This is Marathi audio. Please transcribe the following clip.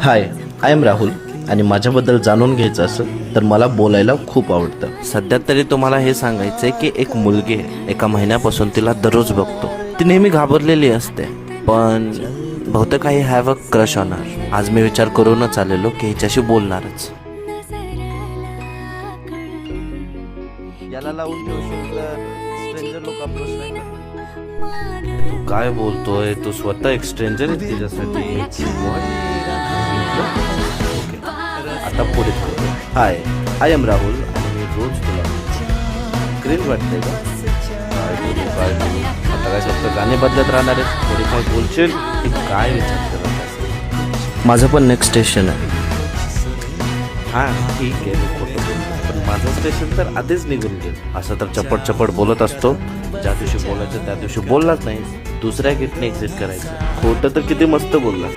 हाय, आय एम राहुल आणि माझ्याबद्दल जाणून घ्यायचं असेल तर मला बोलायला खूप आवडतं. सध्या तरी तुम्हाला हे सांगायचंय की एक मुलगी आहे, एका महिन्यापासून तिला दररोज बघतो. ती नेहमी घाबरलेली असते, पण बहुतेक काही हॅव अ क्रश होणार. आज मी विचार करूनच आलेलो की हिच्याशी बोलणारच. याला लावून ठेवशील तर स्ट्रेंजर लोक अप्रोच नाही करणार. तू काय बोलतोय? तू स्वतः एक स्ट्रेंजर आहे तिच्यासाठी. आता पुढे हाय, आय एम राहुल आणि मी रोज तुला ग्रीन वाटते का? काय बोलू? आता काय फक्त गाणे बदलत राहणार आहे? थोडी काय बोलशील की काय विचार करत असेल? माझं पण नेक्स्ट स्टेशन आहे. हां ठीक आहे, मी खोटं बोलतो, पण माझं स्टेशन तर आधीच निघून गेलं. असं तर चपट चपट बोलत असतो. ज्या दिवशी बोलायचं त्या दिवशी बोललाच नाही, दुसऱ्या गेटने एक्झिट करायचं. खोटं तर किती मस्त बोलला.